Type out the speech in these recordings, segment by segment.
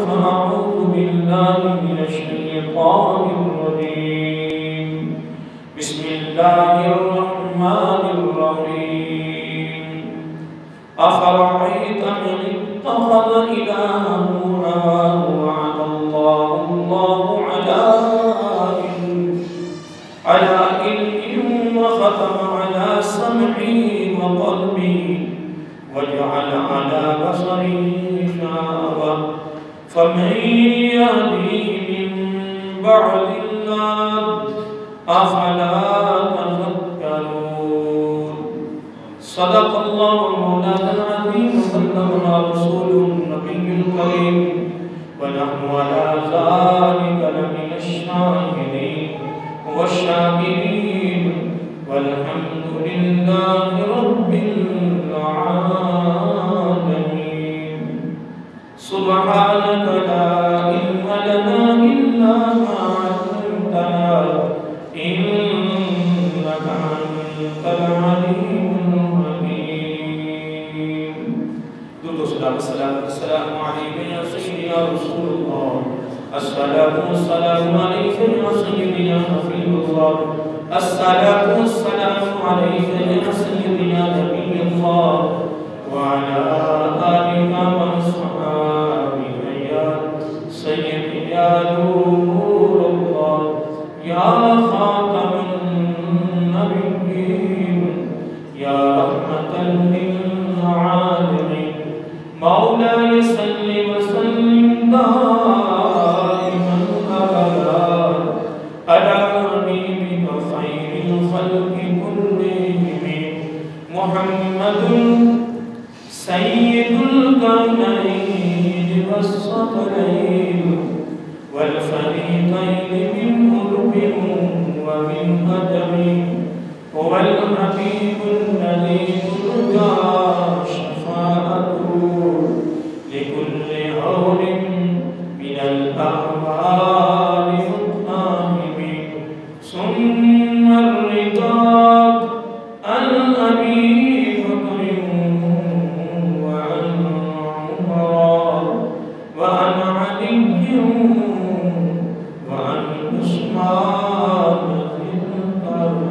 فأعوذ بالله من الشيطان الرجيم. بسم الله الرحمن الرحيم. أفرأيت من اتخذ إلهه هواه وعد الله على علم وختم على سمعه وقلبه وجعل على بصره غشاوة فمن يهديه من بعد الله أفلا تذكرون. صدق الله مولانا العظيم وبلغنا رسوله النبي الكريم ونحن على ذلك لمن الشاهدين والشاكرين والحمد لله رب العالمين. سبحانك لا علم لنا إلا ما علمتنا إنك أنت العليم الحكيم. درود و السلام عليك يا سيدي يا رسول الله. الصلاة والسلام عليك يا سيدي يا حبيب الله. الصلاة والسلام عليك يا سيدي يا نبي الله وعلى آلك وأصحابك يا سيدي يا نور الله يا خاتم النبيين يا رحمة للعالمين. مولاي صل وسلم دائما أبدا على حبيبك خير الخلق كلهم محمد سيد الكونين والثقلين والفريقين من قرب ومن هدم. هو الحبيب الذي ترجى شفاعته لكل هول من الأهوال متهم. ثم الرضا عن أبي بكر وعن عمر وعن علي وعن عثمان ذي القرن.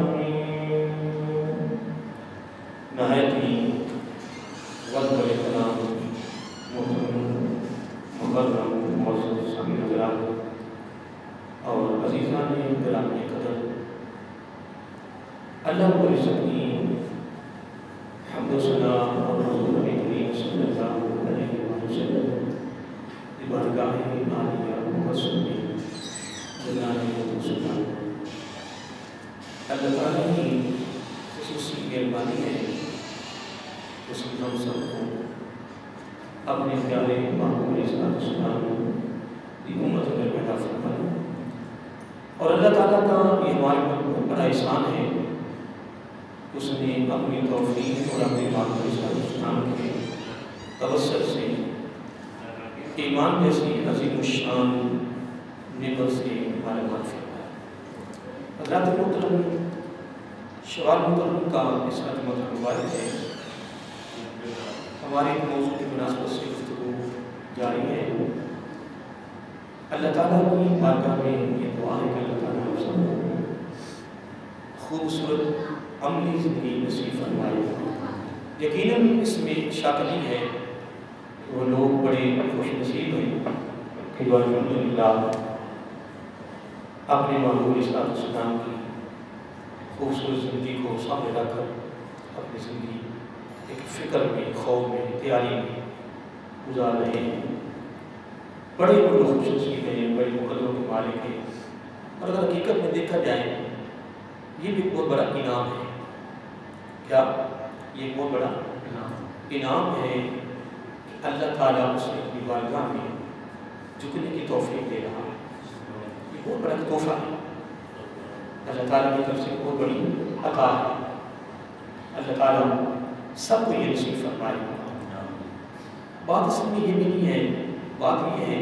نهایت ہی وقت و احترام مکرم معزز سامعین کرام اور عزیزان گرامی قدر، اللہ رب العزت کی حمد و ثنا اور حضور نبی کریم صلی اللہ علیہ وسلم کی بارگاہ عالیہ مقدس میں جلال و سلام. اللہ تعالیٰ کی خصوصی مہربانی ہے اس نے ہم سب کو اپنے پیارے محبوب علیہ السلام کی امت میں پیدا فرمایا. اور اللہ تعالیٰ کا یہ ہمارے پر بڑا احسان ہے، اس نے اپنی توفیق اور اپنے محبوب علیہ السلام کے توسط سے ایمان جیسی عظیم الشان نعمت سے ہمارے مال فرمایا. حضرات محترم، شوال محترم کا اس کا مبارک ہے. ہمارے موضوع کی مناسبت سے گفتگو جاری ہے. اللہ تعالیٰ کی بارگاہ میں یہ دعا ہے کہ اللہ تعالیٰ ہم سب کو خوبصورت عملی زندگی نصیب فرمائے. یقیناً اس میں شک نہیں ہے کہ وہ لوگ بڑے خوش نصیب ہیں کہ جو الحمدللہ اپنے محبوب علیہ السلام کی خوبصورت زندگی کو سامنے رکھ کر اپنی زندگی ایک فکر میں، خوف میں، تیاری میں گزار رہے ہیں. بڑے بڑے خوش نصیب ہیں، بڑے مقدروں کے مالک ہیں. اور اگر حقیقت میں دیکھا جائے یہ بھی بہت بڑا انعام ہے. کیا یہ بہت بڑا انعام ہے کہ اللہ تعالیٰ اسے اپنی بارگاہ میں جھکنے کی توفیق دے رہا ہے. یہ بہت بڑا تحفہ ہے، اللہ تعالیٰ کی طرف سے بہت بڑی عطا ہے. اللہ تعالیٰ سب کو یہ نصیب فرمائے. بات اصل میں یہ بھی نہیں ہے، بات یہ ہے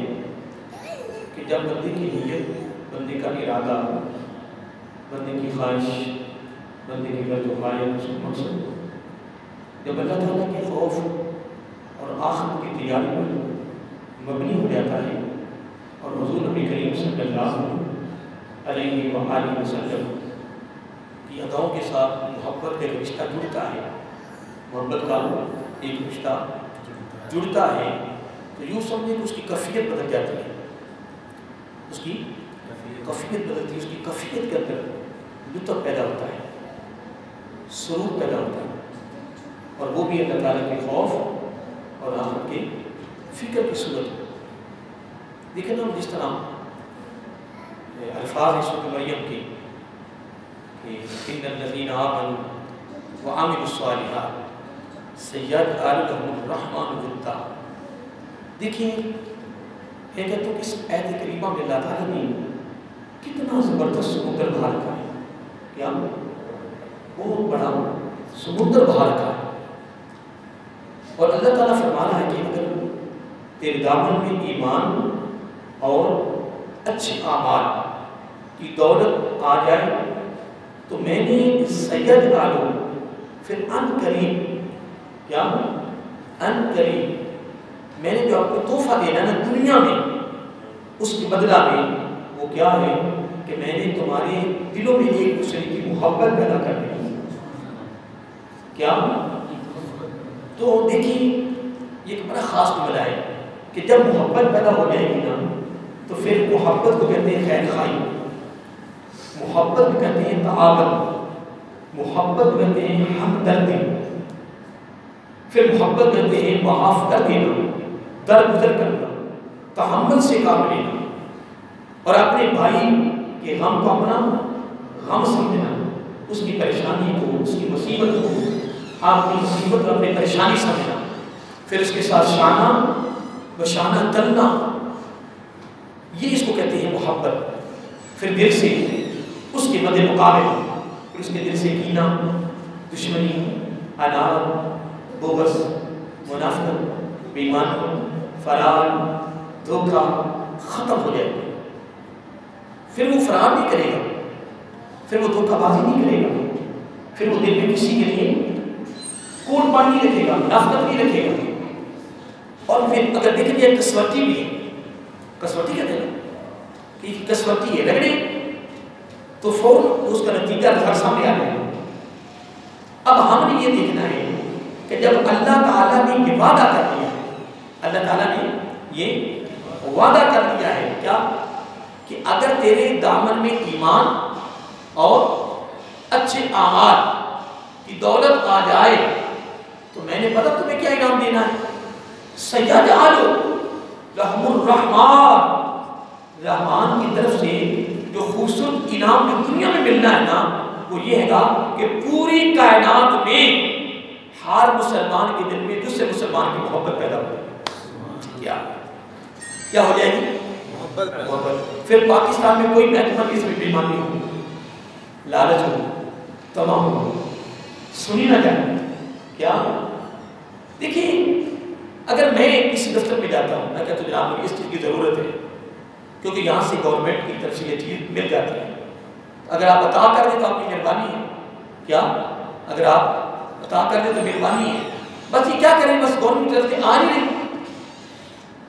کہ جب بندے کی نیت، بندے کا ارادہ، بندے کی خواہش، بندے کی غرض و غایت، اس کا مقصد جب اللہ تعالیٰ کے خوف اور آخرت کی تیاری پر مبنی ہو جاتا ہے نبی کریم صلی اللہ علیہ وآلہ وسلم کی اداؤں کے ساتھ محبت کا ایک رشتہ جڑتا ہے، محبت کا ایک رشتہ جڑتا ہے، تو یوں سمجھے کہ اس کی کیفیت بدل جاتی ہے، اس کی کیفیت بدلتی ہے، اس کی کیفیت کے اندر لطف پیدا ہوتا ہے، سرور پیدا ہوتا ہے، اور وہ بھی اللہ تعالیٰ کے خوف اور آخرت کے فکر کی صورت میں۔ دیکھیں نا جس طرح الفاظ ہیں سورۃ مریم کی کہ ان الذین آمنوا وعملوا الصالحات سیجعل لهم الرحمن ودا۔ دیکھیں کہ تو اس آیت کریمہ میں اللہ تعالیٰ نے کتنا زبردست سمندر بہا رکھا ہے، کیا بہت بڑا سمندر بہا رکھا ہے، اور اللہ تعالیٰ فرما رہا ہے کہ اگر تیرے دامن میں ایمان اور اچھے اعمال کی دولت آ جائے تو میں نے سید عالم پھر ان قریب، کیا ان قریب میں نے جو آپ کو تحفہ دینا نا دنیا میں، اس کے بدلہ میں وہ کیا ہے کہ میں نے تمہارے دلوں میں ایک دوسرے کی محبت پیدا کر دی۔ کیا تو دیکھیں یہ ایک بڑا خاص جملہ ہے کہ جب محبت پیدا ہو جائے گی نا تو پھر محبت کو کہتے ہیں خیر خواہی، محبت کو کہتے ہیں تعاون، محبت کو کہتے ہیں ہمدردی، پھر محبت کہتے ہیں معاف کر دینا، درگزر کرنا، تحمل سے کام لینا، اور اپنے بھائی کے غم کو اپنا غم سمجھنا، اس کی پریشانی کو، اس کی مصیبت کو آپ کی مصیبت اور اپنی پریشانی سمجھنا، پھر اس کے ساتھ شانہ بشانہ تلنا، یہ اس کو کہتے ہیں محبت۔ پھر دل سے اس کے مد مقابل، پھر اس کے دل سے کینہ، دشمنی، عداوت، بغض، منافقت، بے ایمانی، فرار، دھوکہ ختم ہو جائے گا۔ پھر وہ فرار نہیں کرے گا، پھر وہ دھوکہ بازی نہیں کرے گا، پھر وہ دل میں کسی کے لیے کوڑ پانی نہیں رکھے گا، منافقت نہیں رکھے گا۔ اور پھر اگر دیکھیں یہ کسوٹی بھی ہے، کسوٹی کہتے ہیں کہ کسوٹی ہے رگڑے تو فوراً اس کا نتیجہ گھر سامنے آ جائے گا۔ اب ہم نے یہ دیکھنا ہے کہ جب اللہ تعالیٰ نے یہ وعدہ کر دیا، اللہ تعالیٰ نے یہ وعدہ کر دیا ہے کیا کہ اگر تیرے دامن میں ایمان اور اچھے اعمال کی دولت آ جائے تو میں نے پتا تمہیں کیا انعام دینا ہے، سیجعل لهم الرحمن، رحمان کی طرف سے جو خوبصورت انعام جو دنیا میں ملنا ہے نا وہ یہ ہے گا کہ پوری کائنات میں ہر مسلمان کے دل میں دوسرے مسلمان کی محبت پیدا ہو جائے گی۔ کیا ہو جائے گی؟ محبت۔ پھر پاکستان میں کوئی محکمہ اس میں بیمانی ہو، لالچ ہو، تمام ہو، سنی نہ جائے۔ کیا دیکھیں اگر میں کسی دفتر میں جاتا ہوں، میں کہتا ہوں جناب مجھے اس چیز کی ضرورت ہے کیونکہ یہاں سے گورنمنٹ کی طرف سے یہ چیز مل جاتی ہے، اگر آپ عطا کر دیں تو آپ کی مہربانی ہے۔ کیا اگر آپ عطا کر دیں تو مہربانی ہے، بس یہ کیا کریں، بس گورنمنٹ کی طرف سے آ نہیں رہی،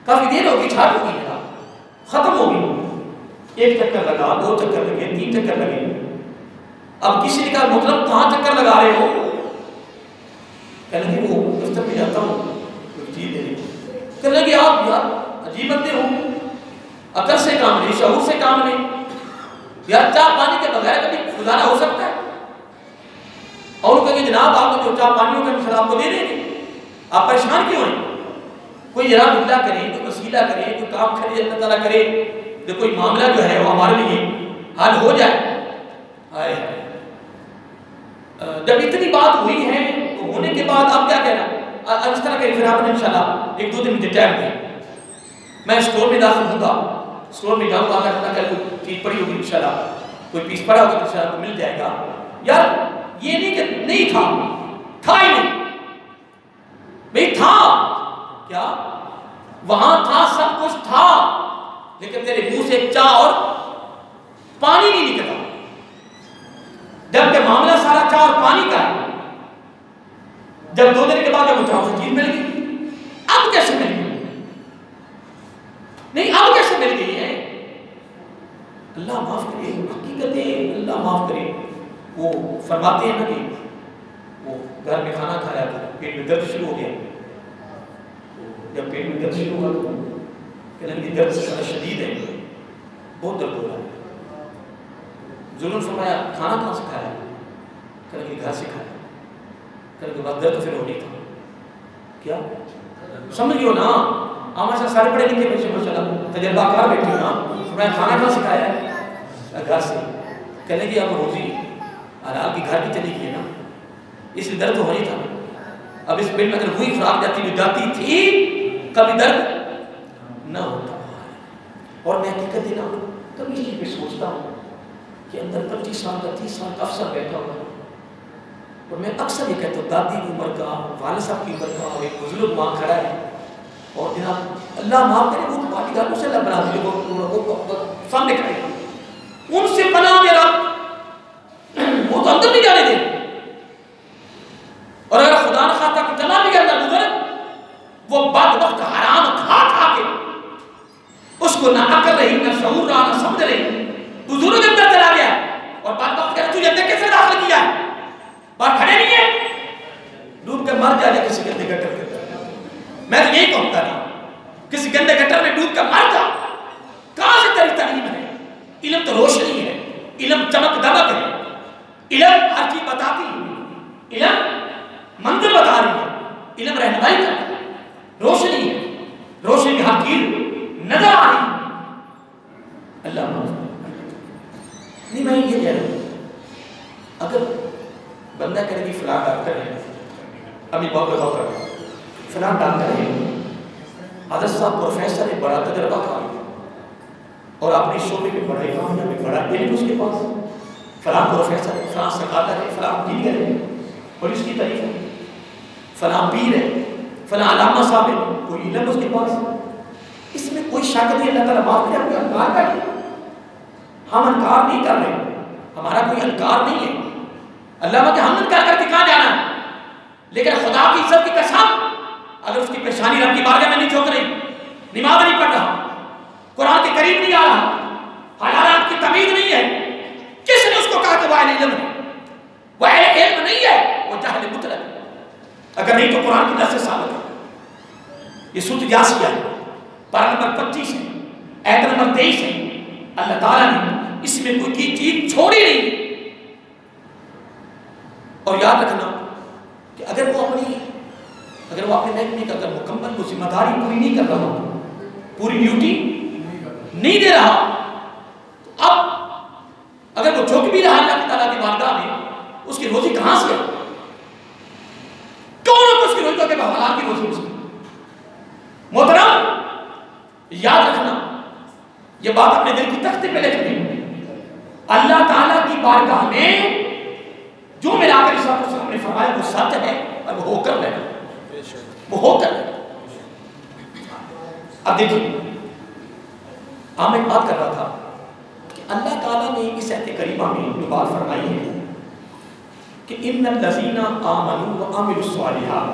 کافی دیر ہوگی، چھاٹ ہوگی، ختم ہوگی، ایک چکر لگا، دو چکر لگے، تین چکر لگے۔ اب کسی نے کہا محترم کہاں چکر لگا رہے ہو؟ کہنے لگے وہ دفتر میں جاتا ہوں کوئی چیز دے رہی، کہنے لگے آپ یار عجیب بندے ہو، عقل سے کام نہیں، شعور سے کام نہیں، یار چاہ پانی کے بغیر کبھی گزارا ہو سکتا ہے؟ اور وہ کہے جناب آپ کو جو چاہ پانی ہوگا ہم آپ کو دے دیں گے، آپ پریشان کیوں ہیں؟ کوئی جناب اللہ کرے، کوئی وسیلہ کرے، کوئی کام کرے، اللہ تعالیٰ کرے جو کوئی معاملہ جو ہے وہ ہمارے لیے حل ہو جائے۔ آئے جب اتنی بات ہوئی ہے تو ہونے کے بعد آپ کیا کہنا؟ اس طرح کہ پھر آپ نے انشاءاللہ ایک دو دن مجھے ٹائم دیں، میں اسٹور میں داخل ہوں گا، اسٹور میں جاؤں گا، اگر کوئی چیز پڑی ہوگی انشاءاللہ، کوئی پیس پڑا ہوگا انشاءاللہ مل جائے گا۔ یار یہ نہیں کہ نہیں تھا ہی نہیں، بھئی تھا، کیا وہاں تھا، سب کچھ تھا، لیکن تیرے منہ سے چاہ اور پانی نہیں نکلا، جبکہ معاملہ سارا چاہ اور پانی کا ہے۔ جب دو دن کے بعد جب مجھے چیز مل گئی، اب کیسے مل گئی؟ نہیں اب کیسے مل گئی ہے؟ اللہ معاف کرے، حقیقت ہے اللہ معاف کرے. وہ فرماتے ہیں نا کہ وہ گھر میں کھانا کھایا تھا، پیٹ میں درد شروع ہو گیا. جب پیٹ میں درد شروع ہوا تو کہنے لگے درد بڑا شدید ہے، بہت درد ہو رہا ہے. ظلم فرمایا کھانا کہاں سے کھایا؟ کہنے لگے گھر سے کھایا. کہنے لگے بس درد پھر ہو نہیں تھا. کیا سمجھو نا، ہمارے ساتھ سارے پڑھے لکھے بچے ماشاءاللہ تجربہ کار بیٹھے ہو نا. میں کھانا کہاں سے کھایا ہے؟ گھر سے. کہنے لگے اب روزی حلال کی گھر کی چلی گئی ہے نا، اس لیے درد ہو نہیں تھا. اب اس پیٹ میں اگر وہی خوراک جاتی تھی کبھی درد نہ ہوتا. اور میں حقیقت نا کبھی اس چیز پہ سوچتا ہوں کہ اندر 25 سال کا 30 سال کا افسر بیٹھا ہوا ہے، اور میں اکثر یہ کہتا ہوں دادی کی عمر کا، والد صاحب کی عمر کا، اور ایک بزرگ وہاں کھڑا ہے. اور جناب اللہ معاف کرے وہ باڈی گارڈوں سے اللہ بنا دے وہ سامنے کھڑے ہیں، ان سے پناہ دے رہا، وہ تو اندر نہیں جانے دے. اور اگر خدا نہ خواستہ کو چلا بھی گیا اللہ بزرگ، وہ بدبخت حرام کھا کھا کے اس کو نہ عقل رہی، نہ شعور رہا، نہ سمجھ رہی. بزرگ اندر چلا گیا اور بدبخت کہہ رہا تجھے اندر کیسے داخل کیا ہے؟ باہر کھڑے نہیں ہے، ڈوب کے مر جا کسی گندے گٹر کے. میں تو یہی کہتا نہیں کسی گندے گٹر میں ڈوب کر مر جا. کہاں سے تیری تعلیم ہے؟ علم تو روشنی ہے، علم چمک دمک ہے، علم ہر چیز بتاتی ہے، علم منزل بتا رہی ہے، علم رہنمائی کر رہی ہے، روشنی ہے، روشنی کی ہر چیز نظر آ رہی ہے. اللہ نہیں میں یہ کہہ رہا ہوں اگر بندہ کہے کہ فلاں ڈاکٹر ہے، ابھی بہت غور کر رہا ہے، فلاں ڈاکٹر ہے، حضرت صاحب پروفیسر ہے، بڑا تجربہ کار ہے اور اپنے شعبے میں بڑا امام ہے، بڑا علم اس کے پاس، فلاں پروفیسر ہے، فلاں سکالر ہے، فلاں انجینئر ہے اور اس کی تعریف ہے، فلاں پیر ہے، فلاں علامہ صاحب ہے، کوئی علم اس کے پاس. اس میں کوئی شک نہیں، اللہ تعالیٰ معاف کرے. ہم انکار کریں، ہم انکار نہیں کر رہے، ہمارا کوئی انکار نہیں ہے. اللہ کہ ہم انکار کر کے کہاں جانا ہے؟ لیکن خدا کی عزت کی قسم اگر اس کی پیشانی رب کی بارگاہ میں نہیں جھک رہی، نماز نہیں پڑھ رہا، قرآن کے قریب نہیں آ رہا، حلالات کی تمیز نہیں ہے، کس نے اس کو کہا کہ وہ اہل علم ہے؟ وہ اہل علم نہیں ہے، وہ جاہل مطلق ہے. اگر نہیں تو قرآن کی نص سے ثابت ہے. یہ سورۃ جاسیہ ہے، پارہ نمبر 25 ہے، آیت نمبر 23 ہے. اللہ تعالیٰ نے اس میں کوئی چیز چھوڑی نہیں. اور یاد رکھنا کہ اگر وہ اپنے محنت نہیں کرتا، مکمل کو ذمہ داری پوری نہیں کر رہا، پوری ڈیوٹی نہیں دے رہا، تو اب اگر وہ جھک بھی رہا اللہ تعالیٰ کی بارگاہ میں، اس کی روزی کہاں سے ہے؟ کون ہے اس کی روزی کے حلال کی روزی اس کی؟ محترم یاد رکھنا، یہ بات اپنے دل کی تختے پہ لکھ لیں. اللہ تعالیٰ کی بارگاہ میں جو میرا آقا صلی اللہ علیہ وسلم نے فرمایا وہ سچ ہے اور وہ ہو کر رہے، وہ ہو کر رہے. اب دیکھیں ہم ایک بات کر رہا تھا کہ اللہ تعالیٰ نے اس آیت کریمہ میں جو بات فرمائی ہے کہ ان الذین آمنوا وعملوا الصالحات،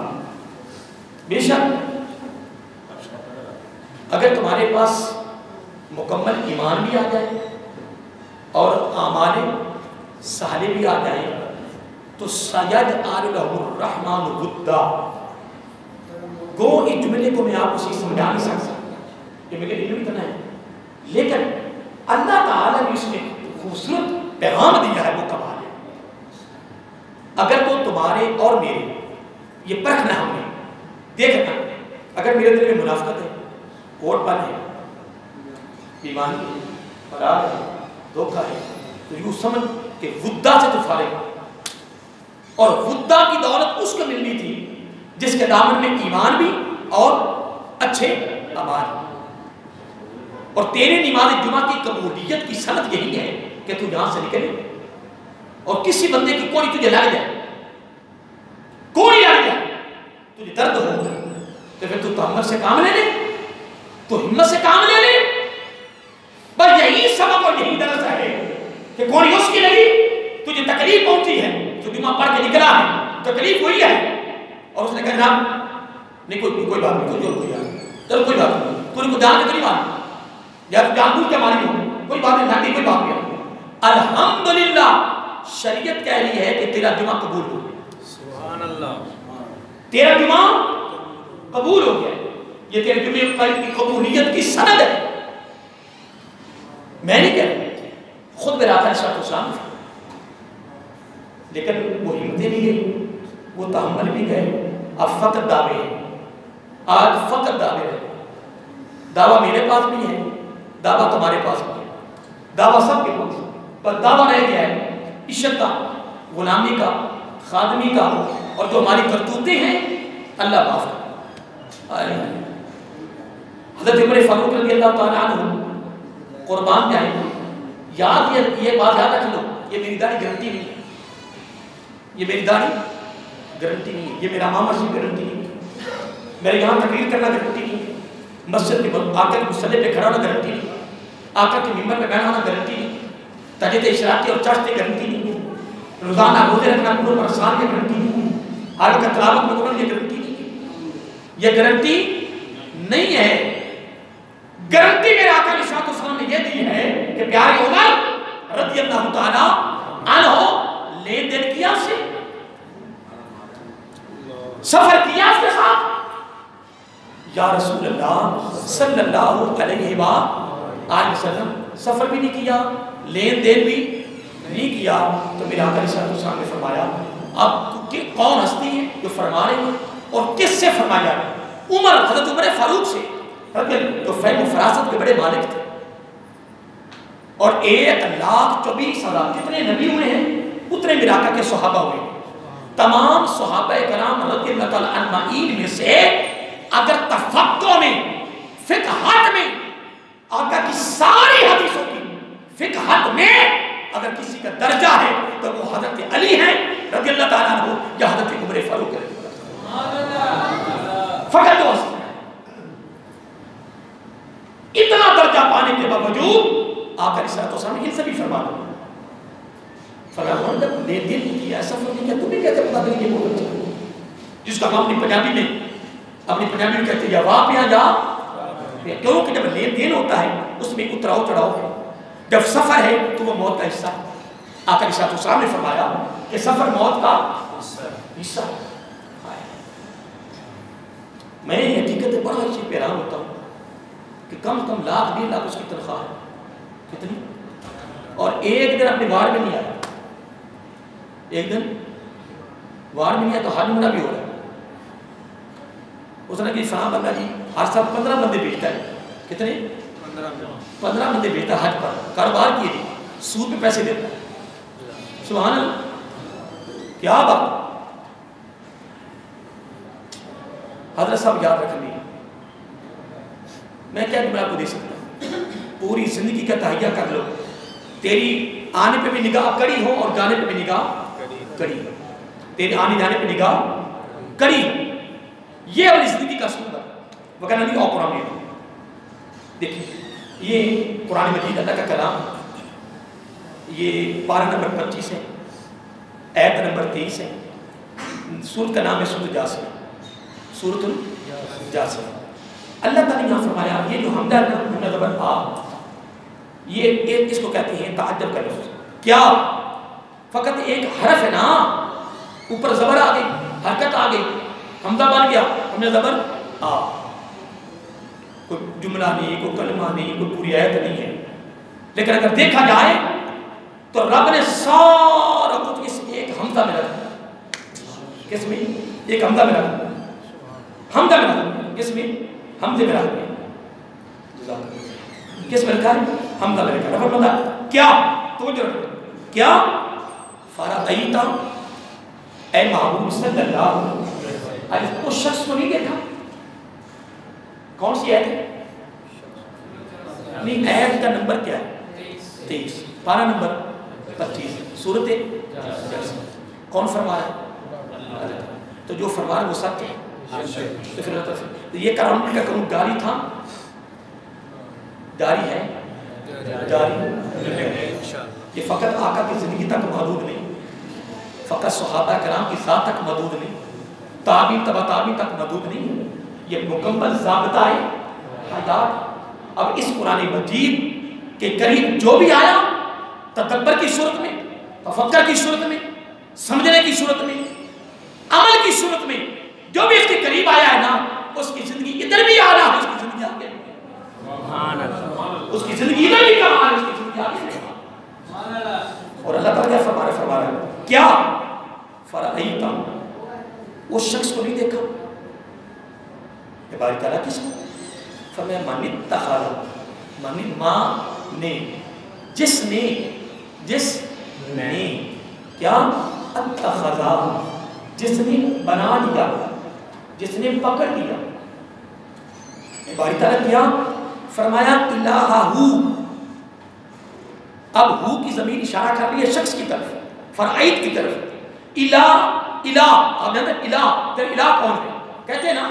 بے شک اگر تمہارے پاس مکمل ایمان بھی آ جائے اور اعمال صالح بھی آ جائیں تو سَيَجْعَلُ لَهُ الرَّحْمَنُ وُدًّا. گو اس جملے کو میں آپ کو سمجھا نہیں سکتا، یہ میرے علم اتنا ہے، لیکن اللہ تعالیٰ نے اس میں خوبصورت پیغام دیا ہے، وہ کمال ہے. اگر تو تمہارے اور میرے یہ پرکھنا ہم نے دیکھنا، اگر میرے دل میں منافقت ہے، کوٹ پن ہے، بیمانی ہے، فرار ہے، دھوکہ ہے، تو یوں سمجھ کہ ودا سے تو فارغ ہے. اور ودا کی دولت اس کو ملنی تھی جس کے دامن میں ایمان بھی اور اچھے اعمال. اور تیرے نماز جمعہ کی قبولیت کی سند یہی ہے کہ تو یہاں سے نکلے اور کسی بندے کی کوڑی تجھے لگ جائے، کوڑی لگ جائے، تجھے درد ہو تو پھر تو ہمت سے کام لے لے، تو ہمت سے کام لے لے. بس یہی سبب اور یہی درس ہے کہ کوڑی اس کی لگی، تجھے تکلیف پہنچی ہے، جو جمعہ پڑھ کے نکلا ہے تکلیف ہوئی ہے، اور اس نے کہا جناب نہیں کوئی بات نہیں، کوئی بات نہیں، چلو کوئی بات نہیں، تو ان کو جان کے تو نہیں ماری، یا تو جان بوجھ کے ماری ہو، کوئی بات نہیں ناٹی، کوئی بات نہیں. الحمدللہ شریعت کہہ رہی ہے کہ تیرا جمعہ قبول ہو گیا. سبحان اللہ. تیرا جمعہ قبول ہو گیا. یہ تیرے جمعے کی قبولیت کی سند ہے. میں نہیں کہہ رہا، خود میرا آقا صلی اللہ علیہ وسلم. لیکن وہ ہمتیں بھی گئی، وہ تحمل بھی گئے. اب فقط دعوے ہیں، آج فقط دعوے ہیں. دعویٰ میرے پاس بھی ہے، دعویٰ تمہارے پاس بھی ہے، دعویٰ سب کے پاس. پر دعویٰ رہ گیا ہے عشق کا، غلامی کا، خادمی کا، اور جو ہماری کرتوتیں ہیں اللہ معاف کرے. حضرت عمر فاروق رضی اللہ تعالیٰ عنہ قربان جائیں. یاد یہ بات یاد رکھ لو، یہ میری داڑھی گارنٹی نہیں ہے، یہ میری داڑھی گارنٹی نہیں ہے، یہ میرا امام مسجد گارنٹی نہیں ہے، میرے یہاں تقریر کرنا گارنٹی نہیں ہے، مسجد کے آقا کے مصلی پہ کھڑا ہونا گارنٹی نہیں ہے، آقا کے ممبر پہ بیٹھنا ہونا گارنٹی نہیں ہے، تجدید اشراقی اور چاشتیں گارنٹی نہیں ہے، روزانہ روزے رکھنا نور برسان کی گارنٹی نہیں ہے، حالت کا تلاوت میں کرنا یہ گارنٹی نہیں ہے، یہ گارنٹی نہیں ہے. گارنٹی میرے آقا علیہ الصلوۃ والسلام نے یہ دی ہے کہ پیارے عمر رضی اللہ تعالیٰ عنہ لین دین کیا سے، سفر کیا اس کے ساتھ. یا رسول اللہ صلی اللہ علیہ وآلہ وسلم سفر بھی نہیں کیا، لین دین بھی نہیں کیا. تو میرے آقا علیہ الصلوۃ والسلام نے فرمایا اب کون ہستی ہے جو فرما رہے ہیں اور کس سے فرمایا؟ عمر، حضرت عمر فاروق سے، جو فہم و فراست کے بڑے مالک تھے. اور 1,24,000 جتنے نبی ہوئے ہیں اتنے میرے آقا کے صحابہ ہوئے. تمام صحابہ کرام رضی اللہ تعالیٰ عنہم میں سے اگر تفقہ میں، فقہات میں، آقا کی ساری حدیثوں کی فقہات میں اگر کسی کا درجہ ہے تو وہ حضرت علی ہیں رضی اللہ تعالیٰ عنہ یا حضرت عمر فاروق رضی اللہ عنہ. فقط دو ہستی. اتنا درجہ پانے کے باوجود آقا علیہ الصلوۃ والسلام ان سے بھی فرما دیا. فرمایا جب لین دین نہیں کیا، سفر نہیں کیا، تمہیں کہتے پتا نہیں یہ بہت اچھا ہے. جس کا ہم اپنی پنجابی میں کہتے ہیں یا واہ پیا جا، کیونکہ جب لین دین ہوتا ہے اس میں اتراؤ چڑھاؤ ہے. جب سفر ہے تو وہ موت کا حصہ ہے. آقا علیہ الصلوۃ والسلام نے فرمایا کہ سفر موت کا حصہ ہے. میں حقیقت بڑا اچھی پیران ہوتا ہوں کہ کم سے کم 1,00,000-1,50,000 اس کی تنخواہ ہے. کتنی؟ اور ایک دن اپنے وارڈ میں نہیں آیا، ایک دن وارڈ میں نہیں آیا تو حاج منہ بھی ہو رہا ہے. اس نے کہا فلاں بندہ جی ہر سال 15 بندے بیچتا ہے. کتنے؟ 15 بندے بیچتا ہے حج پر. کاروبار کیے جی، سود پہ پیسے دیتا ہے. سبحان اللہ، کیا بات. حضرت صاحب یاد رکھ لیے، میں کیا جملہ آپ کو دے سکتا ہوں؟ پوری زندگی کا تہیہ کر لو، تیری آنے پہ بھی نگاہ کڑی ہو اور جانے پہ بھی نگاہ کڑی ہو. تیری آنے جانے پہ نگاہ کڑی، یہ والی زندگی کا سنگر وغیرہ نہیں. اور قرآن میں دیکھیں، یہ قرآن مجید اللہ کا کلام، یہ پارہ نمبر 25 ہے، آیت نمبر 23 ہے. سورت کا نام ہے سورۃ جاسیہ، سورۃ الجاسیہ. اللہ تعالیٰ نے یہاں فرمایا یہ جو حمدہ ہے زبر آ، یہ اس کو کہتے ہیں تعجب کا لفظ. کیا فقط ایک حرف ہے نا، اوپر زبر آ گئی، حرکت آ گئی، حمدہ بن گیا، حمدہ زبر آ. کوئی جملہ نہیں، کوئی کلمہ نہیں، کوئی پوری آیت نہیں ہے. لیکن اگر دیکھا جائے تو رب نے سارا کچھ اس ایک حمدہ میں رکھا. کس میں؟ ایک حمدہ میں رکھا. حمدہ میں رکھا. کس میں؟ حمدہ میں رکھا. کس میں رکھا ہے؟ حمدہ میں رکھا. رب فرماتا کیا توجہ رکھو، کیا فرأیت، اے محبوب صلی اللہ علیہ وسلم، اس شخص کو نہیں دیکھا. کون سی آیت ہے؟ نہیں، آیت کا نمبر کیا ہے؟ 23، پارہ نمبر 25، سورۃ جاسیہ. کون فرما رہا ہے؟ تو جو فرما رہا ہے وہ سچ ہے. تو یہ کرام کا کروں جاری تھا، جاری ہے، جاری. یہ فقط آقا کی زندگی تک محدود نہیں، فقط صحابہ کرام کی ذات تک محدود نہیں، تابعین تبع تابعین تک محدود نہیں. یہ مکمل ضابطہ ہے حیات. اب اس قرآن مجید کہ قریب جو بھی آیا تدبر کی صورت میں، تفکر کی صورت میں، سمجھنے کی صورت میں، عمل کی صورت میں، جو بھی اس کے قریب آیا ہے نا، اس کی زندگی ادھر بھی آ رہا ہے، اس کی زندگی آگے بھی، اس کی زندگی ادھر بھی کہاں ہے، اس کی زندگی آگے بھی۔ اور اللہ تعالیٰ کیا فرما رہا ہے؟ کیا فرعیتا، وہ شخص کو نہیں دیکھا؟ باری تعالیٰ کس کو؟ فرمایا من اتخذ، من ماں نے، جس نے کیا اتخذا، جس نے بنا لیا، جس نے پکڑ لیا۔ باری تعالیٰ کیا فرمایا الہہو، اب ہو کی ضمیر اشارہ کر رہی ہے شخص کی طرف، فرعیت کی طرف۔ الہ، آپ جانتے ہیں الہ، پھر الہ کون ہے؟ کہتے ہیں نا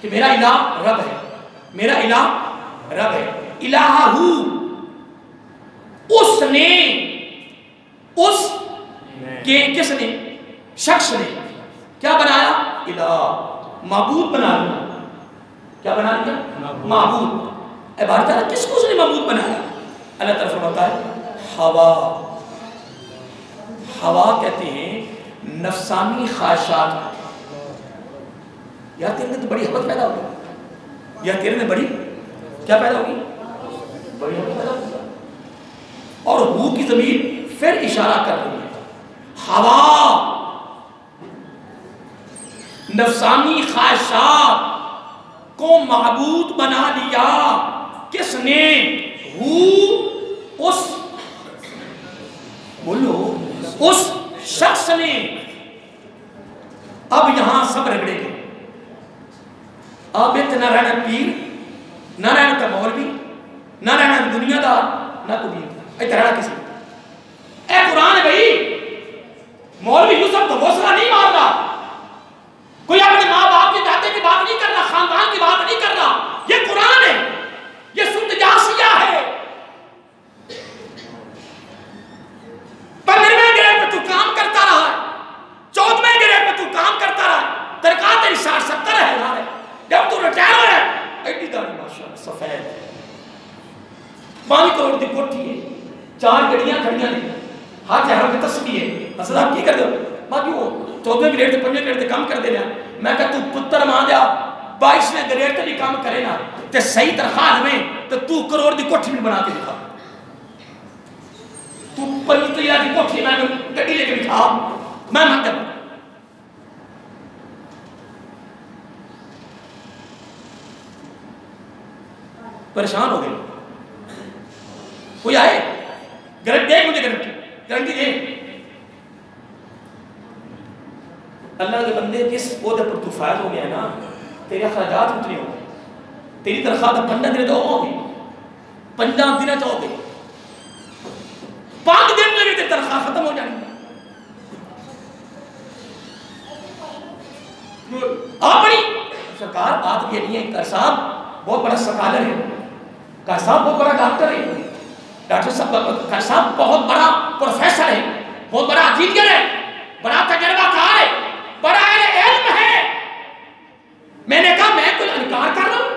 کہ میرا الہ رب ہے، میرا الہ رب ہے۔ الہہو، اس نے، اس کے، کس نے؟ شخص نے کیا بنایا؟ الہ، معبود بنا لیا۔ کیا بنا لیا؟ معبود۔ عبارت ہے کس کو اس نے معبود بنایا؟ اللہ تعالیٰ فرماتا ہے ہوا، ہوا کہتے ہیں نفسانی خواہشات۔ یا تیرے نے تو بڑی حوث پیدا ہوگی، یا تیرے نے بڑی کیا پیدا ہوگی؟ بڑی حوث پیدا ہوگی۔ اور ہو کی ضمیر پھر اشارہ کر رہی ہے ہوا، نفسانی خواہشات کو معبود بنا لیا۔ کس نے؟ ہو، اس، بولو، اس شخص نے۔ اب یہاں سب رگڑے گئے، اب نہ رہنا پیر، نہ رہنا مولوی، نہ رہنا دنیا دار، نہ کوئی اتنا رہنا کسی۔ اے قرآن ہے بھائی، مولوی یوسف تو غوثہ نہیں مار رہا، کوئی اپنے ماں باپ کے دادے کی بات نہیں کر رہا، خاندان کی بات نہیں کر رہا، یہ قرآن ہے، یہ سنت جاسیہ ہے۔ 15ویں گریڈ میں تو کام کرتا رہا ہے، 14ویں گریڈ میں تو کام کرتا رہا ہے، تنخواہ تیری 60-70 ہزار ہے، جب تو ریٹائر ہو ہے ایڈی داڑھی ماشاءاللہ سفید، 5 کروڑ دی کوٹھی ہے، 4 گڑیاں کھڑیاں نے، ہاتھ ہر کے تسبیح ہے۔ حضرت آپ کی کر دو باقی وہ 14ویں گریڈ سے 5ویں گریڈ سے کام کر دے رہا، میں کہا تو پتر ماں دیا 22ویں گریڈ سے بھی کام کرے نا تے صحیح تنخواہ میں تو کروڑ دی کوٹھی بھی بنا کے دکھا، تو 25 کی کوٹھی میں گڈی لے کے بٹھا، میں مانتا ہوں۔ پریشان ہو گئے، کوئی آئے گارنٹی دے، مجھے گارنٹی دے۔ اللہ کے بندے جس عہدے پر تو فائز ہو گیا نا، تیرے اخراجات اتنے ہو گئے، تیری تنخواہ 15 دن تو ہو گئی، 15 دن تو ہو گئی، 5 دن میں تیری تنخواہ ختم ہو جانی۔ آپ بڑی سرکار بات یہ نہیں ہے، کر صاحب بہت بڑا سکالر ہے، کر صاحب بہت بڑا ڈاکٹر ہے، ڈاکٹر صاحب کر صاحب بہت بڑا پروفیسر ہے، بہت بڑا انجینئر ہے، بڑا تجربہ کار ہے، بڑا علم ہے۔ میں نے کہا میں کوئی انکار کر رہا ہوں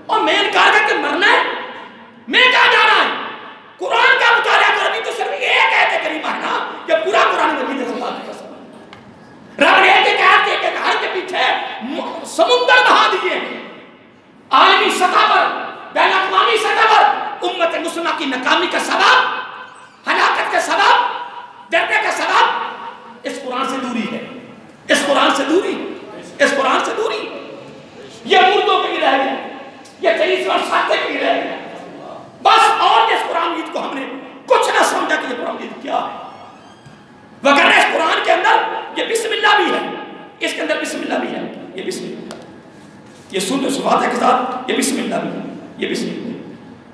اور میں انکار کر کے مرنا ہے، میں کہاں جانا ہے؟ قرآن کا مطالعہ کر، ابھی تو صرف ایک آیت کریمہ ہے نا، یہ پورا قرآن مجید خدا کی قسم، رب نے ایک ایک ہر کے پیچھے سمندر بہا دیے، عالمی سطح پر، بین الاقوامی سطح پر امت مسلمہ کی ناکامی کا سبب، ہلاکت کا سبب، ڈرنے کا سبب اس قرآن سے دوری ہے، اس قرآن سے دوری، اس قرآن سے دوری۔ یہ مردوں کے لیے رہ گیا، یہ 40 اور 60 کے لیے رہ گیا بس، اور اس قرآن مجید کو ہم نے کچھ نہ سمجھا کہ یہ قرآن مجید کیا ہے، وگرنہ اس قرآن کے اندر یہ بسم اللہ بھی ہے، اس کے اندر بسم اللہ بھی ہے، یہ بسم اللہ، یہ سنت و صفات کے ساتھ یہ بسم اللہ بھی ہے، یہ بسم اللہ،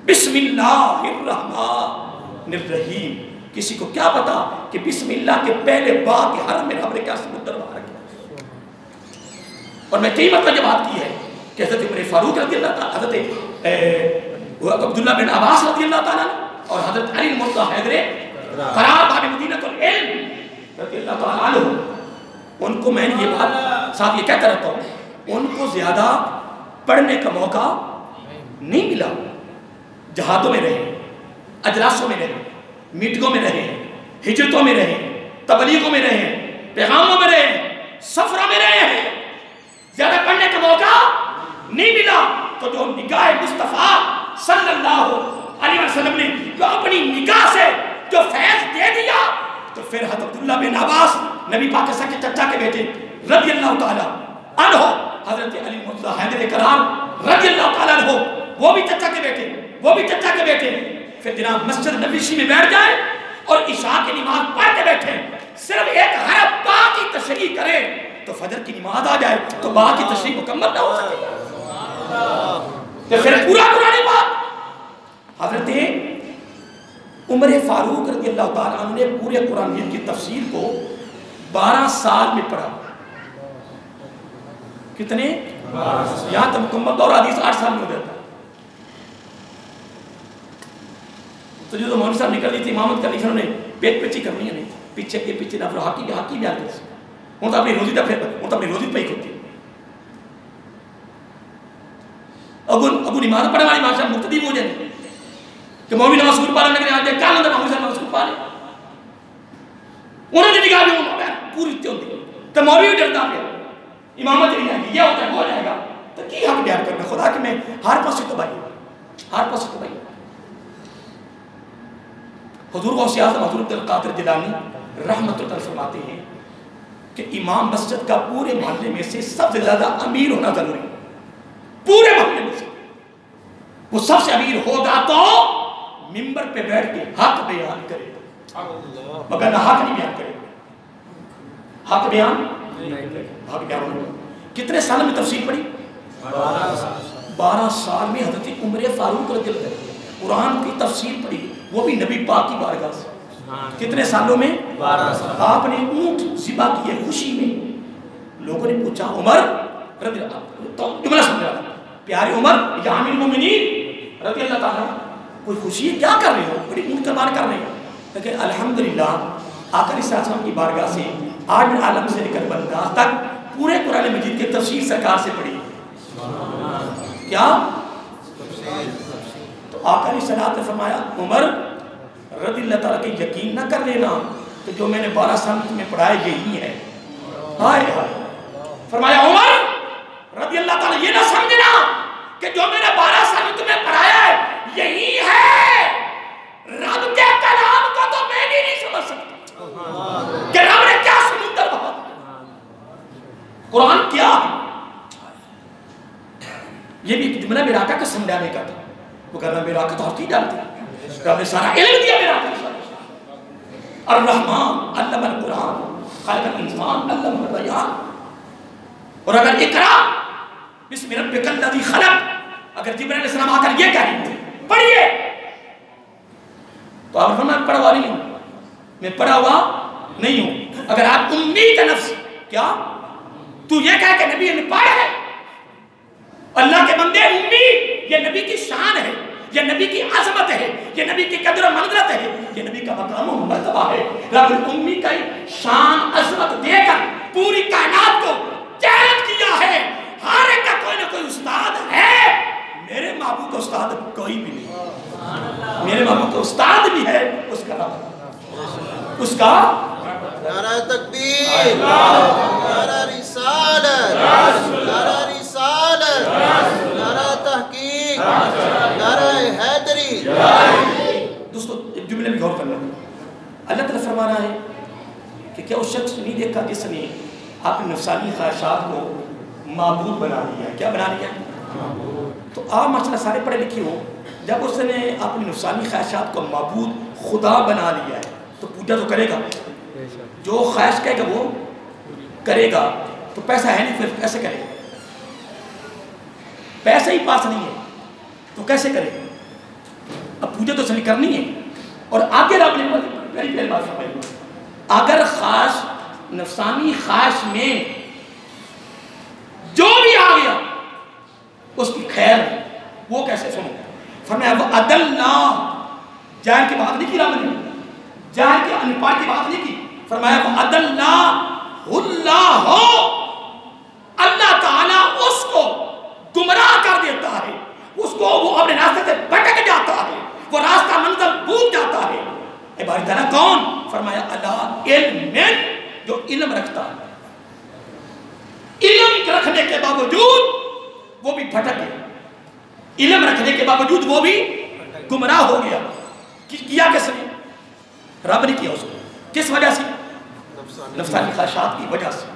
بسم اللہ الرحمن الرحیم۔ کسی کو کیا پتا کہ بسم اللہ کے پہلے با کے حرم میں رب نے کیا سمندر بہا رکھا۔ اور میں کئی مرتبہ یہ بات کی ہے کہ حضرت عمر فاروق رضی اللہ تعالیٰ، حضرت عبداللہ بن عباس رضی اللہ تعالیٰ اور حضرت علی المرتضیٰ حیدر قرار باب مدینہ العلم رضی اللہ تعالیٰ عنہ، ان کو میں نے یہ بات صاحب یہ کہتا رہتا ہوں، ان کو زیادہ پڑھنے کا موقع نہیں ملا، جہادوں میں رہے، اجلاسوں میں رہے، میٹنگوں میں رہے، ہجرتوں میں رہے، تبلیغوں میں رہے، پیغاموں میں رہے، سفروں میں رہے ہیں، زیادہ پڑھنے کا موقع نہیں ملا، تو جو نگاہ مصطفیٰ صلی اللہ علیہ وسلم نے جو اپنی نگاہ سے جو فیض دے دیا، تو پھر حضرت عبداللہ بن عباس نبی پاک کے چچا کے بیٹے رضی اللہ تعالیٰ عنہ، حضرت علی مرتضیٰ حیدر کرار رضی اللہ تعالیٰ عنہ، وہ بھی چچا کے بیٹے، وہ بھی چچا کے بیٹے، پھر جناب مسجد نبوی میں بیٹھ جائے اور عشاء کی نماز پڑھ کے بیٹھے، صرف ایک حرف با کی تشریح کرے تو فجر کی نماز آ جائے، تو با کی تشریح مکمل نہ ہو سکے، تو پھر پورا قرآن پاک حضرت عمر فاروق رضی اللہ تعالیٰ عنہ نے پورے قرآن کی تفسیر کو 12 سال میں پڑھا. کتنے؟ یہاں تو مکمل دور حدیث 8 سال میں ہو جاتا. تو جو مولوی صاحب نکل رہی تھی امامت کرنی تھی، انہوں نے پیٹ پیچھی کرنی ہے نہیں، پیچھے کے پیچھے نہ حاکی بیان کر سکتے، وہ تو اپنی روزی پہ ہی ہوتی ہے. ابو نماز پڑھنے والی ماشاء مقتدی ہو جائے کہ مولوی نماز سکول پالا لگنے آتے کیا لندر مولوی صاحب سکول پالے، انہوں نے نکاح بھی پوری اتنے ہوتی تو مولوی بھی ڈرتا پہ امامت نہیں آئے گی، یہ ہوتا ہے ہو جائے گا، تو کی حق بیان کرنا خدا کہ میں ہر پاس سے تباہی، ہر پاس سے تباہی. حضور غوث اعظم حضرت عبدالقادر جیلانی رحمت اللہ فرماتے ہیں کہ امام مسجد کا پورے محلے میں سے سب سے زیادہ امیر ہونا ضروری ہے، پورے محلے میں سے وہ سب سے امیر ہوگا تو منبر پہ بیٹھ کے حق بیان کرے گا، مگر نہ حق نہیں بیان کرے گا، حق بیان حق بیان ہوگا. کتنے سال میں تفسیر پڑھی؟ 12 سال میں حضرت عمر فاروق رضی اللہ عنہ قرآن کی تفسیر پڑھی، وہ بھی نبی پاک کی بارگاہ سے. کتنے سالوں میں؟ 12 سال. آپ نے اونٹ ذبح کیے خوشی میں، لوگوں نے پوچھا عمر رضی اللہ عنہ، تو جملہ سمجھ رہا تھا، پیارے عمر یا امیر المومنین رضی اللہ تعالیٰ کوئی خوشی ہے کیا کر رہے ہو، بڑی اونٹ قربان کر رہے ہو؟ لیکن الحمدللہ آقا علیہ السلام کی بارگاہ سے آج من عالم سے لے کر بلداس تک پورے قرآن مجید کی تفسیر سرکار سے پڑھی. کیا؟ تو آقا علیہ السلام نے فرمایا عمر رضی اللہ تعالیٰ کے یقین نہ کر لینا کہ جو میں نے 12 سال میں تمہیں پڑھایا یہی ہے. ہائے ہائے. فرمایا عمر رضی اللہ تعالیٰ یہ نہ سمجھنا کہ جو میں نے 12 سال میں تمہیں پڑھایا ہے یہی ہے، رب کے کلام کو تو میں بھی نہیں سمجھ سکتا کہ رب نے کیا سمندر بہا، قرآن کیا ہے. یہ بھی ایک جملہ میراکہ کا سمجھانے کا تھا، وہ کہنا میراکہ تو ہر چیز جانتی ہے، رب نے سارا علم دیا میراکہ. الرحمن علم القرآن خلق الانسان علم البیان. اور اگر اقرا بسم ربک الذی خلق، اگر جبرائیل علیہ السلام آ کر یہ کہیں پڑھیے تو آپ فرمایا میں پڑھا ہوا نہیں ہوں، میں پڑھا ہوا نہیں ہوں. اگر آپ امی کا نفس کیا تو یہ کہہ کہ نبی نے پڑھا ہے، اللہ کے بندے امی، یہ نبی کی شان ہے، یہ نبی کی عظمت ہے، یہ نبی کی قدر و منزلت ہے، یہ نبی کا مقام و مرتبہ ہے. رب امی کا شان عظمت دے کر پوری کائنات کو چیلنج کیا ہے، ہر ایک کا کوئی نہ کوئی استاد ہے. میرے محبوب کا استاد کوئی بھی نہیں، میرے محبوب کا استاد بھی ہے، اس کا نام اس کا نعرہ تکبیر، نعرہ رسالت، نعرہ رسالت، نعرہ تحقیق، نعرہ حیدری. دوستو ایک جملے میں غور کرنا، اللہ تعالیٰ فرما رہا ہے کہ کیا اس شخص نہیں دیکھا جس نے اپنی نفسانی خواہشات کو معبود بنا لیا. کیا بنا لیا؟ تو آپ مسئلہ سارے پڑھے لکھے ہو، جب اس نے اپنی نفسانی خواہشات کو معبود خدا بنا لیا ہے تو پوجا تو کرے گا، جو خواہش کہے گا وہ کرے گا. تو پیسہ ہے نہیں، پھر کیسے کرے گا؟ پیسہ ہی پاس نہیں ہے تو کیسے کرے گا؟ اب پوجا تو صحیح کرنی ہے. اور آگے رب نے پہلی بات فرمائی، اگر خواہش نفسانی خواہش میں جو بھی آ گیا اس کی خیر وہ کیسے سنو. فرمایا وہ عدلنا، جاہل کی بات نہیں کی رب نے، جاہل کی انپڑھ کی بات نہیں کی. فرمایا وہ عدلنا اللہ ہو، اللہ تعالیٰ اس کو گمراہ کر دیتا ہے، اس کو وہ اپنے راستے سے بھٹک جاتا ہے، وہ راستہ منزل بھول علم رکھنے کے باوجود وہ بھی گمراہ ہو گیا. کیا کس نے؟ رب نے کیا اس کو. کس وجہ سے؟ نفسانی خواہشات کی وجہ سے.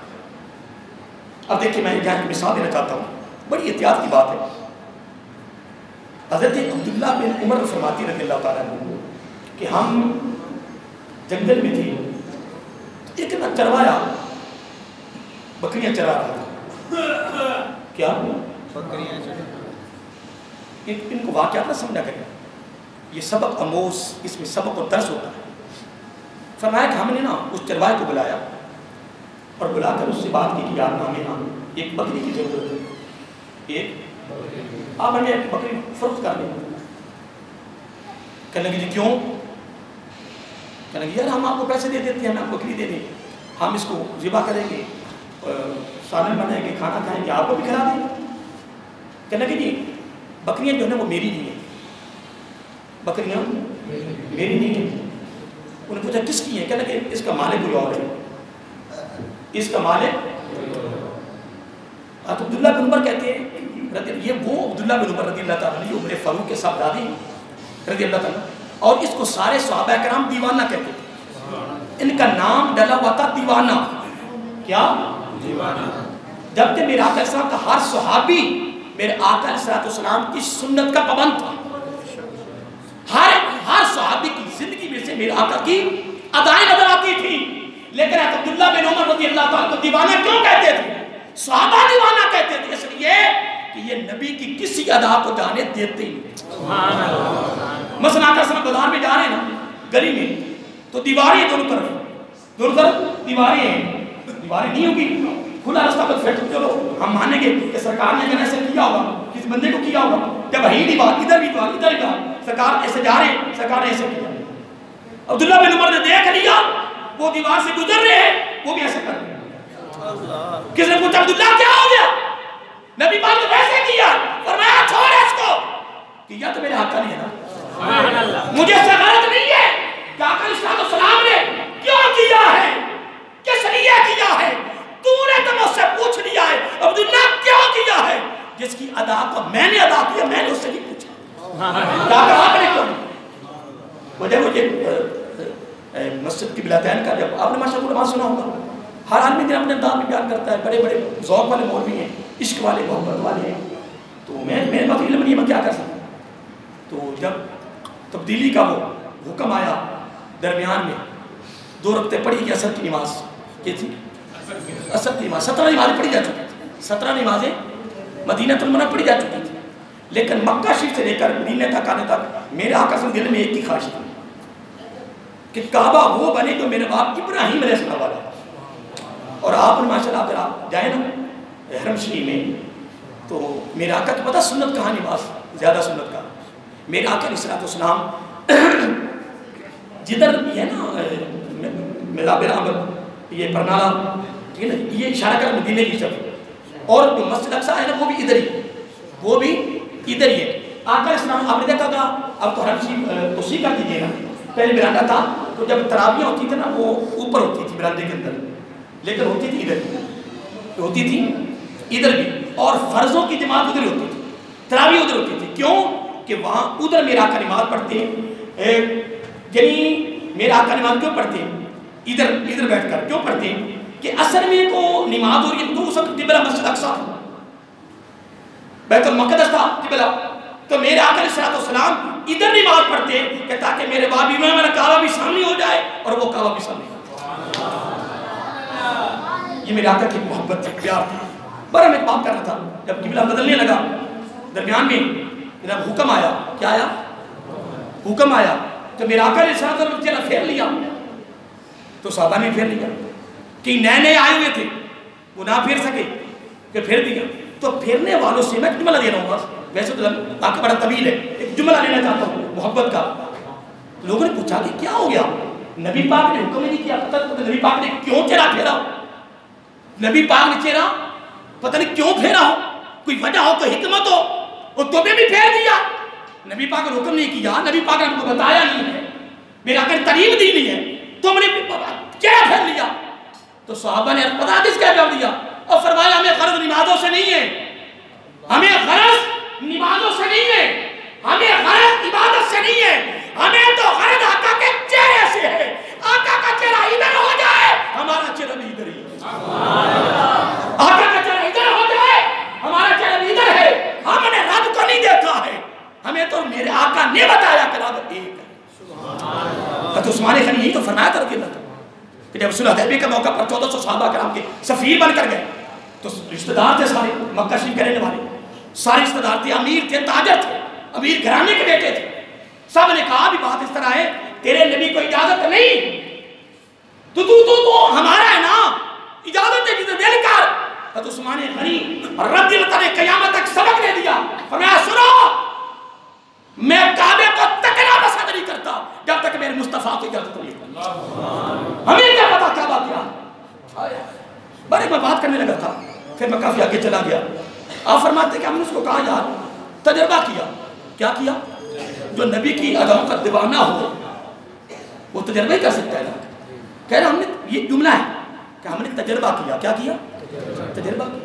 اب دیکھیں میں یہاں کی مثال دینا چاہتا ہوں, بڑی احتیاط کی بات ہے. حضرت عبداللہ بن عمر فرماتی رضی اللہ تعالیٰ عنہ کہ ہم جنگل میں تھے, ایک نہ چروایا بکریاں چرا رہا تھا. کیا بکریاں چرا, ان کو واقعات نہ سمجھا کریں, یہ سبق آموز, اس میں سبق اور درس ہوتا ہے. فرمایا کہ ہم نے نا اس چروائے کو بلایا اور بلا کر اس سے بات کی کہ یار ہمیں نا ایک بکری کی ضرورت ہے, ایک آپ ہمیں ایک بکری فروخت کر دیں. کہنے لگے جی کیوں؟ کہنے لگے یار ہم آپ کو پیسے دے دیتے ہیں, ہمیں آپ بکری دے دیں, ہم اس کو ذبح کریں گے, سالن بنائیں گے, کھانا کھائیں گے, آپ کو بھی کھلا دیں گے. کہنے لگے جی بکریاں جو ہے وہ میری نہیں ہیں, بکریاں میری نہیں ہیں. انہوں نے پوچھا کس کی ہیں؟ کہنے لگے اس کا مالک کوئی اور ہے, اس کا مالک. عبداللہ بن عمر کہتے ہیں, یہ وہ عبداللہ بن عمر رضی اللہ تعالیٰ عنہ عمر فاروق کے صاحب دادی رضی اللہ تعالیٰ, اور اس کو سارے صحابہ کرام دیوانہ کہتے تھے. ان کا نام ڈلا ہوا تھا دیوانہ. کیا؟ دیوانہ. جبکہ میرے آقا السلام کا ہر صحابی میرے آقا علیہ السلام کی سنت کا پابند تھا. ہر صحابی کی زندگی میں سے میرے آقا کی ادائیں نظر آتی تھی. لیکن عبداللہ بن عمر رضی اللہ تعالیٰ کو دیوانہ کیوں کہتے تھے؟ صحابہ دیوانہ کہتے تھے اس لیے کہ یہ نبی کی کسی ادا کو جانے دیتے ہی نہیں. مثلا آقا صلی بازار میں جا رہے ہیں نا, گلی میں, تو دیواریں ہیں دونوں طرف دیواریں ہیں. دیواریں نہیں ہوگی, کھلا راستہ پر پھر چلو ہم مانیں گے کہ سرکار نے اگر ایسے کیا ہوگا, کسی بندے کو کیا ہوگا, جب وہی دیوار ادھر بھی دیوار ادھر بھی, سرکار ایسے جا رہے ہیں, سرکار نے ایسے کیا. عبداللہ بن عمر نے دیکھ لیا وہ دیوار سے گزر رہے ہیں, وہ بھی ایسے کر رہے ہیں. کس نے پوچھا عبداللہ کیا ہو گیا؟ نبی پاک نے ویسے کیا. فرمایا چھوڑ اس کو, کہ یا تو میرے آقا نہیں ہے نا, مجھے اس سے غرض نہیں ہے کہ آقا علیہ السلام نے کیوں کیا ہے, کس لیے کیا ہے. تو نے تو مجھ سے پوچھ لیا ہے عبداللہ کیوں کیا ہے, جس کی ادا کو میں نے ادا کیا میں نے اس سے نہیں پوچھا. کہا آپ نے کیوں؟ وجہ مجھے مسجد کی بلاتین کا, جب آپ نے ماشاءاللہ علماء سنا ہوگا, ہر آدمی دن اپنے انداز میں بیان کرتا ہے, بڑے بڑے ذوق والے مولوی ہیں, عشق والے, محبت والے ہیں. تو میرے پاس علم نہیں, میں کیا کر سکتا. تو جب تبدیلی کا وہ حکم آیا, درمیان میں 2 رکعتیں پڑھی کہ اثر کی نماز کی تھی, اثر کی نماز 17 نمازیں پڑھی جا چکی تھی, 17 نمازیں مدینہ المنورہ پڑھی جا چکی تھی. لیکن مکہ شریف سے لے کر مدینہ تک آنے تک میرے آقا سے دل میں ایک ہی خواہش تھی کہ کعبہ وہ بنے جو میرے باپ ابراہیم علیہ السلام والا. اور آپ نے ماشاءاللہ اگر آپ جائیں نا حرم شریف میں, تو میرے آقا کی پتہ سنت کہاں نماز زیادہ سنت کا. میرے آقا علیہ السلام جدھر بھی ہے نا ملاب العمر, یہ پرنالا, ٹھیک ہے نا, یہ اشارہ کر مدینے کی طرف, اور جو مسجد اقصیٰ ہے نا وہ بھی ادھر ہی, وہ بھی ادھر ہی ہے. آقا علیہ السلام آپ نے دیکھا تھا, اب تو حرم شریف توسیع کر دیجیے نا, پہلے برانڈا تھا تو جب تراویح ہوتی تھی نا وہ اوپر ہوتی تھی برانڈے کے اندر, لیکن ہوتی تھی ادھر بھی, ہوتی تھی ادھر بھی, اور فرضوں کی جماعت ادھر ہوتی تھی, تراویح ادھر ہوتی تھی. کیوں کہ وہاں ادھر میرے آقا نماز پڑھتے ہیں, یعنی میرے آقا نماز کیوں پڑھتے ہیں ادھر بیٹھ کر, کیوں پڑھتے ہیں کہ اصل میں تو نماز ہو رہی ہے, تو اس وقت قبلہ مسجد اقصیٰ تھا, بیت المقدس تھا قبلہ, تو میرے آقا علیہ السلام ادھر نماز پڑھتے ہیں کہ تاکہ میرے باپ بھی, میرا کعبہ بھی سامنے ہو جائے اور وہ کعبہ بھی سامنے ہو جائے. یہ میرے آقا کی محبت تھی, پیار تھا. بڑا میں بات کر رہا تھا, جب قبلہ بدلنے لگا درمیان میں جب حکم آیا, کیا آیا؟ حکم آیا. جب میرے آقا علیہ السلام چلا پھیر لیا تو صحابہ نے پھیر لیا. کہ نئے آئے ہوئے تھے وہ نہ پھیر سکے کہ پھیر دیا. تو پھیرنے والوں سے میں جملہ دے رہا ہوں, بس ویسے تو آقا بڑا طویل ہے, ایک جملہ لینا چاہتا ہوں محبت کا. لوگوں نے پوچھا کہ کیا ہو گیا, نبی پاک نے حکم نہیں کیا, پتہ نبی پاک نے کیوں چہرہ پھیرا, نبی پاک نے چہرہ پتہ نہیں کیوں پھیرا ہو, کوئی وجہ ہو, کوئی حکمت ہو, اور تمہیں بھی پھیر دیا. نبی پاک نے حکم نہیں کیا, نبی پاک نے ہم کو بتایا نہیں ہے, میرے آقا نے تعلیم دی نہیں ہے, تم نے چہرہ پھیر لیا. تو صحابہ نے پتہ کس کا جواب دیا, اور فرمایا ہمیں غرض نمازوں سے نہیں ہے, ہمیں غرض نمازوں سے نہیں ہے، ہمیں غرض عبادت سے نہیں ہے، ہمیں تو غرض آقا کے چہرے سے ہے. آقا کا چہرہ ادھر ہو جائے ہمارا چہرہ بھی ادھر ہی ہے. آقا کا چہرہ ادھر ہو جائے ہمارا چہرہ بھی ادھر ہے. ہم نے رب کو نہیں دیکھا ہے، ہمیں تو میرے آقا نے بتایا کہ رب ایک ہے. حضرت عثمان غنی یہی تو فرمایا تھا رضی اللہ عنہ کہ جب صلح حدیبیہ کے موقع پر 1400 صحابہ کرام کے سفیر بن کر گئے تو رشتہ دار تھے سارے مکہ شریف کے رہنے والے، سارے رشتہ دار تھے، امیر تھے، تاجر تھے، امیر گھرانے کے بیٹے تھے. سب نے کہا بھی بات اس طرح ہے تیرے نبی کو اجازت نہیں، تو ہمارا ہے نا، اجازت ہے جسے دل کر. حضرت عثمان غنی رضی اللہ نے قیامت تک سبق دے دیا، فرمایا سنو میں کعبے کو تکنا پسند نہیں کرتا جب تک میرے مصطفیٰ کو اجازت نہیں. ہمیں کیا پتا کعبہ کیا بڑے میں بات کرنے لگا تھا، پھر میں کافی آگے چلا گیا. آپ فرماتے کہ ہم نے اس کو کہا یار تجربہ کیا. کیا کیا؟ جو نبی کی اداؤں کا دیوانہ ہو وہ تجربہ ہی کر سکتا ہے نا. کہہ رہا ہم نے یہ جملہ ہے کہ ہم نے تجربہ کیا. کیا کیا؟ تجربہ کیا.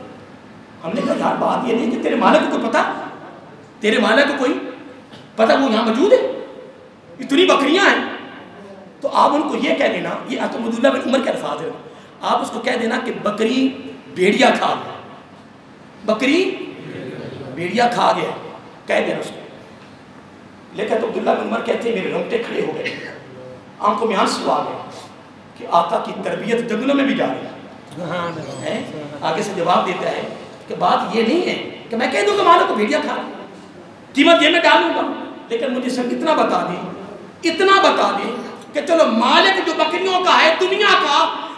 ہم نے کہا یار بات یہ نہیں کہ تیرے مالک کو کوئی پتا، تیرے مالک کو کوئی پتا وہ یہاں موجود ہے، اتنی بکریاں ہیں، تو آپ ان کو یہ کہہ دینا، یہ عبد اللہ بن عمر کے الفاظ ہیں، آپ اس کو کہہ دینا کہ بکری بھیڑیا کھا گیا، بکری بھیڑیا کھا گیا، کہہ دینا اس کو. لیکن تو عبداللہ بن عمر کہتے ہیں میرے رونگٹے کھڑے ہو گئے، آنکھوں میں آنسو آ گئے کہ آقا کی تربیت جنگلوں میں بھی جا رہی ہے. آگے سے جواب دیتا ہے کہ بات یہ نہیں ہے کہ میں کہہ دوں کہ مالک کو بھیڑیا کھا رہا، قیمت یہ میں ڈالوں گا، لیکن مجھے صرف اتنا بتا دیں کہ چلو مالک جو بکریوں کا ہے دنیا کا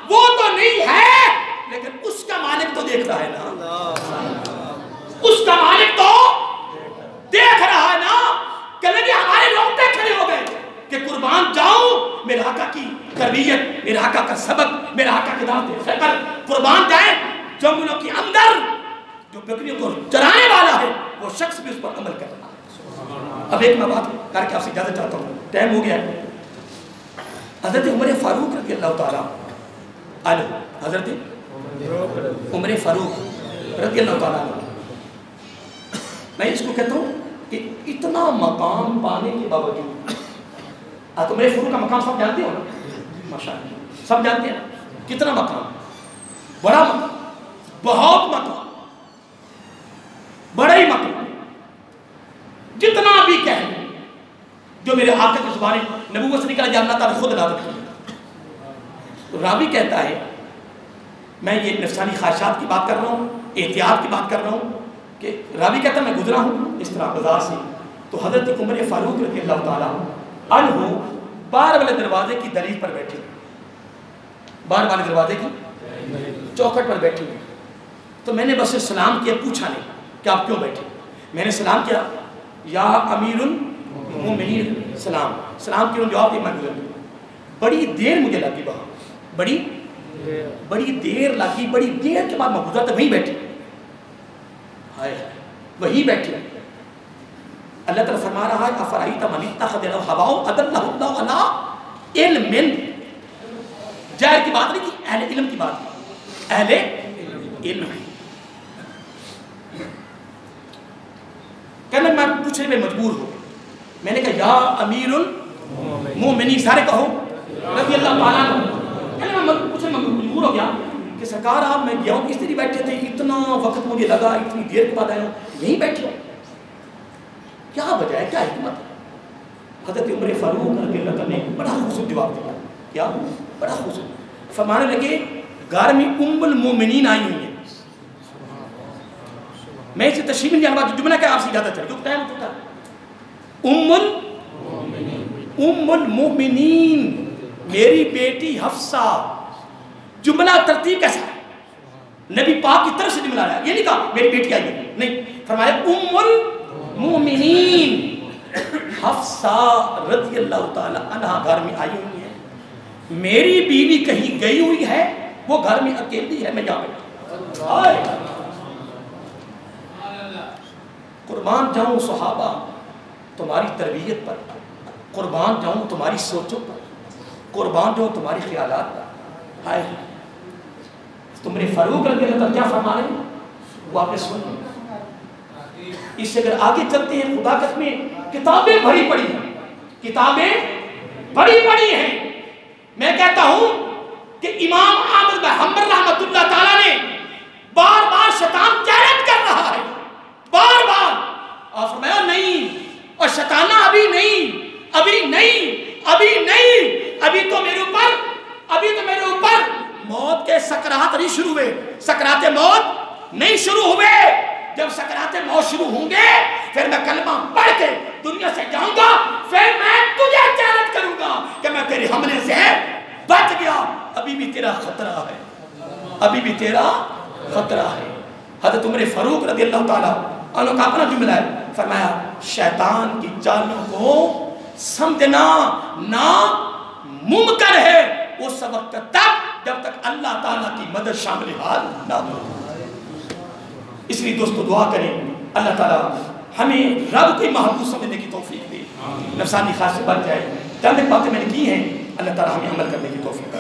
وہ تو نہیں ہے، لیکن اس کا مالک تو دیکھتا ہے نا، اس کا مالک تو دیکھ رہا ہے نا. کہ لگے ہمارے رونگٹے کھڑے ہو گئے کہ قربان جاؤں میرے آقا کی تربیت، میرے آقا کا سبق، میرے آقا کی دعوت فکر، قربان جائیں جنگلوں کے اندر جو بکریوں کو چرانے والا ہے وہ شخص بھی اس پر عمل کر رہا ہے. اب ایک میں بات کر کے آپ سے اجازت چاہتا ہوں، ٹائم ہو گیا ہے. حضرت عمر فاروق رضی اللہ تعالیٰ عنہ، حضرت عمر فاروق رضی اللہ تعالیٰ عنہ، میں اس کو کہتا ہوں کہ اتنا مقام پانے کے باوجود، عمر فاروق کا مقام سب جانتے ہو نا، ماشاءاللہ سب جانتے ہیں کتنا مقام، بڑا مقام، بہت مقام، بڑا ہی مقام، جتنا بھی کہیں جو میرے آقا کی زبان نبوت سے نکلا جاننا تعالیٰ خود نازل کیا. تو راوی کہتا ہے، میں یہ نفسانی خواہشات کی بات کر رہا ہوں، احتیاط کی بات کر رہا ہوں، کہ راوی کہتا ہے میں گزرا ہوں اس طرح بازار سے تو حضرت عمر فاروق رضی اللہ تعالیٰ عنہ بار والے دروازے کی دلیل پر بیٹھے، بار والے دروازے کی چوکھٹ پر بیٹھے ہوئے. تو میں نے بس سلام کیا، پوچھا نہیں کہ آپ کیوں بیٹھے. میں نے سلام کیا، یا امیر المومنین، سلام کی انہوں نے جواب دیا، میں گزر گیا. بڑی دیر مجھے لگی وہاں، بڑی دیر لگی، بڑی دیر کے بعد میں گزرا تو وہیں بیٹھے، وہیں بیٹھے. اللہ تعالیٰ فرما رہا ہے افرائیت من اتخذ هواه اضلہ اللہ علی علم. جاہل کی بات نہیں کی، اہل علم کی بات کی، اہل علم. کہنے میں پوچھنے میں مجبور ہوں، میں نے کہا یا امیر المومنین، سارے کہو رضی اللہ تعالیٰ عنہ. کہنے میں پوچھنے میں مجبور ہو گیا کہ سرکار آپ میں گیا ہوں، اس طرح بیٹھے تھے، اتنا وقت مجھے لگا، اتنی دیر کے بعد آیا ہوں، یہیں بیٹھے ہوں، کیا وجہ ہے، کیا حکمت ہے؟ حضرت عمر فاروق رضی اللہ عنہ نے بڑا خوبصورت جواب دیا. کیا؟ بڑا خوبصورت. فرمانے لگے گھر میں ام المومنین آئی ہوئی ہیں. میں اسے تشریح نہیں جانتا، جملہ کیا آپ سے اجازت چاہیے کیونکہ ٹائم ہو چکا. ام المومنین، میری بیٹی حفصہ. جملہ ترتیب کیسا ہے؟ نبی پاک کی طرف سے جملہ آیا، یہ نہیں کہا میری بیٹی آئی ہے، نہیں، فرمایا ام المومنین حفصہ رضی اللہ تعالی عنہ گھر میں آئی ہوئی ہے. میری بیوی کہیں گئی ہوئی ہے، وہ گھر میں اکیلی ہے، میں یہاں بیٹھا. قربان جاؤں صحابہ تمہاری تربیت پر، قربان جاؤں تمہاری سوچوں پر، قربان جاؤں تمہاری خیالات پر. ہائے تمہیں فاروق رضی اللہ تعالیٰ کیا فرما رہے ہیں وہ آپ نے سن. اس سے اگر آگے چلتے ہیں خدا قسمیں کتابیں بھری پڑی ہیں، کتابیں بڑی بڑی ہیں. میں کہتا ہوں کہ امام احمد بن حنبل رحمۃ اللہ تعالیٰ نے بار بار شیطان چیلنج کر رہا ہے، بار بار، اور فرمایا نہیں، اور شیطانہ ابھی نہیں، ابھی نہیں، ابھی نہیں، ابھی تو میرے اوپر موت کے سکرات نہیں شروع ہوئے، سکرات موت نہیں شروع ہوئے. جب سکرات موت شروع ہوں گے پھر میں کلمہ پڑھ کے دنیا سے جاؤں گا، پھر میں تجھے چیلنج کروں گا کہ میں تیرے حملے سے بچ گیا. ابھی بھی تیرا خطرہ ہے، ابھی بھی تیرا خطرہ ہے. حضرت عمر فاروق رضی اللہ تعالیٰ عنہ کا اپنا جملہ ہے، فرمایا شیطان کی چالوں کو سمجھنا ناممکن ہے اس وقت تک جب تک اللہ تعالیٰ کی مدد شامل حال نہ ہو. اس لیے دوستو دعا کریں اللہ تعالیٰ ہمیں رب کی محبوب سمجھنے کی توفیق دے، نفسانی خواہش سے بچ جائے. چند باتیں میں نے کی ہیں، اللہ تعالیٰ ہمیں عمل کرنے کی توفیق دے.